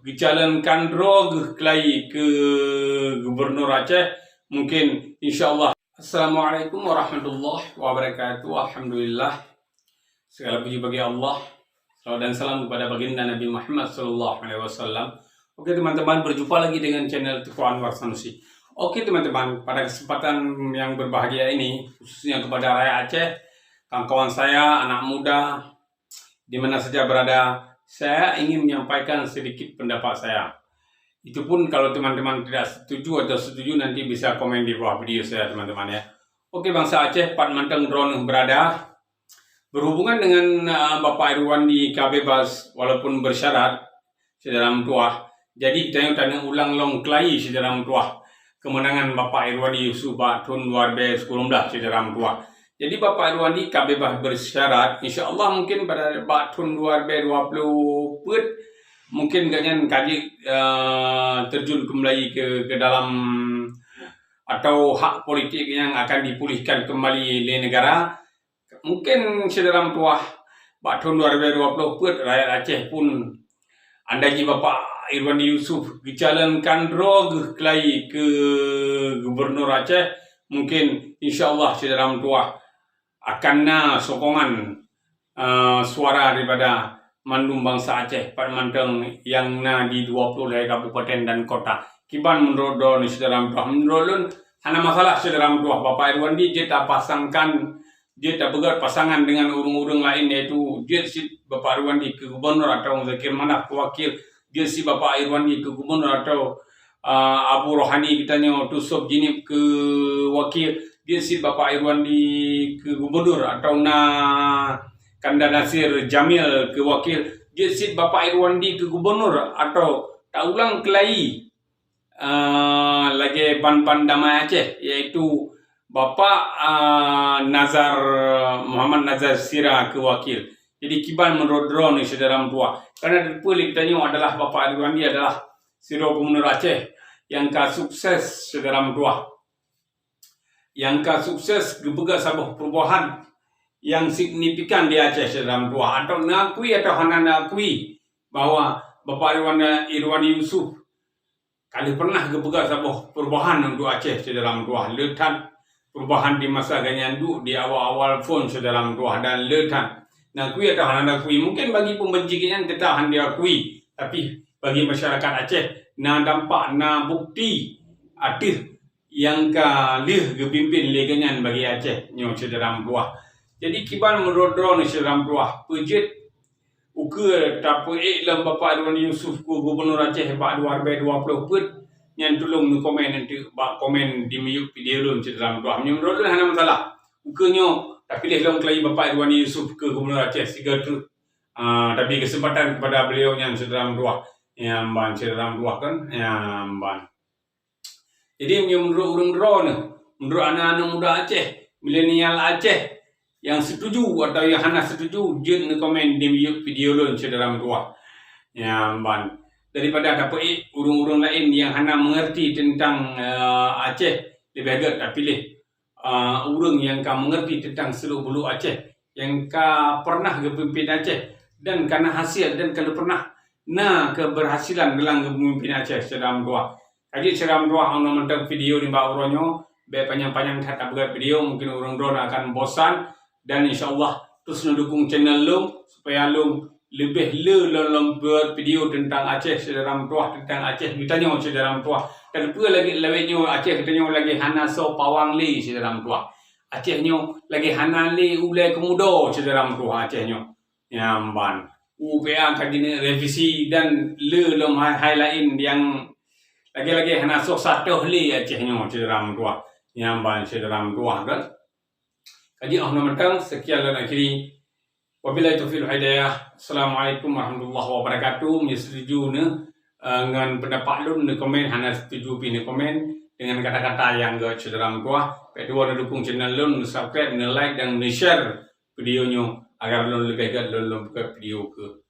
dicalonkan Roh Kelai ke Gubernur Aceh, mungkin insyaAllah. Assalamualaikum warahmatullahi wabarakatuh. Alhamdulillah, segala puji bagi Allah, salawat dan salam kepada baginda Nabi Muhammad SAW. Oke teman-teman, berjumpa lagi dengan channel Tuku Anwar Sanusi. Oke teman-teman, pada kesempatan yang berbahagia ini, khususnya kepada rakyat Aceh, kawan-kawan saya, anak muda, di mana saja berada, saya ingin menyampaikan sedikit pendapat saya. Itu pun kalau teman-teman tidak setuju atau setuju, nanti bisa komen di bawah video saya teman-teman ya. Oke bangsa Aceh, Pat Manteng Drone berada. Berhubungan dengan Bapak Irwandi Kabebas, walaupun bersyarat sedalam tuah. Jadi kita tanya ulang long Kelai sedalam tuah. Kemenangan Bapak Irwandi Yusuf tahun 2019 sedalam tuah. Jadi Bapak Irwandi Kabebas bersyarat, insya Allah mungkin pada tahun 2020 mungkin ganyan kaji terjun kembali ke dalam atau hak politik yang akan dipulihkan kembali di negara. Mungkin sedalam tuah tahun 2020 rakyat Aceh pun andai Bapak Irwandi Yusuf dicalonkan Roh Kelai ke Gubernur Aceh, mungkin insya Allah sedalam tuah akan sokongan suara daripada mandum bangsa Aceh Pat Manteng yang di 20 kabupaten dan kota. Kiban menurut don sedalam tuah menurut hana masalah sedalam tuah Bapak Irwandi dia tak pasangkan, dia tak begat pasangan dengan urung-urung lain, yaitu dia si Bapak Irwandi ke Gubernur atau Zakir Manaf ke Wakil, dia si Bapak Irwandi ke Gubernur atau Abu Rohani ditanya Tusuk Jinib ke Wakil, dia si Bapak Irwandi ke Gubernur atau Kanda Nasir Jamil ke Wakil, dia si Bapak Irwandi ke Gubernur atau tak ulang Kelai lagi Pan Damai Aceh, yaitu Bapak Muhammad Nazar Sira ke Wakil. Jadi kiban menurut drone sedalam tuah. Karena terpilih ditanya adalah Bapak Irwandi adalah Siro Gubernur Aceh yang sukses sedalam tuah. Yang sukses gebegat sebuah perubahan yang signifikan di Aceh sedalam tuah. Atau mengakui atau hanya mengakui bahwa Bapak Irwandi Yusuf kali pernah gebegat sebuah perubahan untuk Aceh sedalam tuah. Letan perubahan di masa ganyandu di awal-awal phone sedalam tuah dan letan. Nakui atau hana nakui, mungkin bagi pembenci kenyan tetap hanya diakui, tapi bagi masyarakat Aceh dampak bukti artis yang kalih kepimpin legenyan bagi Aceh nyo sedalam tuah. Jadi kiban menurut drone sedalam tuah pejit uke tapu dalam Bapak Irwandi Yusuf ku Gubernur Aceh pada 2020 put yang tolong nu komen nanti bak komen di video lun sedalam tuah. Menurut lun hana masalah ukenyo tapi long Kelai Bapak Irwandi Yusuf ke Gubernur Aceh siga tu. Tapi kesempatan kepada beliau yang sedalam tuah, yang ban sedalam tuah kan, yang ban. Jadi menurut urang drone, menurut anak-anak muda Aceh, milenial Aceh yang setuju atau yang hana setuju, dia komen di video lun sedalam tuah, yang ban. Daripada dapat urang-urang lain yang hana mengerti tentang Aceh, lebih agak tak pilih urang yang mengerti tentang seluk-beluk Aceh, yang pernah kepimpin Aceh, dan karena hasil dan kalau pernah keberhasilan dalam kepemimpin Aceh sedalam tuah. Jadi sedalam tuah orang menonton video di bawah uronyo, biar panjang-panjang tak berat video, mungkin orang drone akan bosan, dan insyaallah terus mendukung channel lu supaya lu lebih buat video tentang Aceh sedalam tuah, tentang Aceh ditanya sedalam tuah. Dan pula lagi lewatnya Aceh katanya lagi hana so pawang li sedalam tuah. Acehnya lagi hana li ulai kemudo sedalam tuah Acehnya. Nyamban. UPA kadine revisi dan lom hai lain yang lagi hana so satu li Acehnya sedalam tuah. Nyamban sedalam tuah kan. Kaji orang mentang sekian dan akhiri. Wabillahi taufiq wal hidayah. Assalamualaikum warahmatullahi wabarakatuh. Setuju dengan pendapat lu komen hanya setuju pilih komen dengan kata-kata yang gak sedalam tuah. Kedua dukung channel lu, subscribe, like dan share videonya agar lu lebih gak lu buka video ke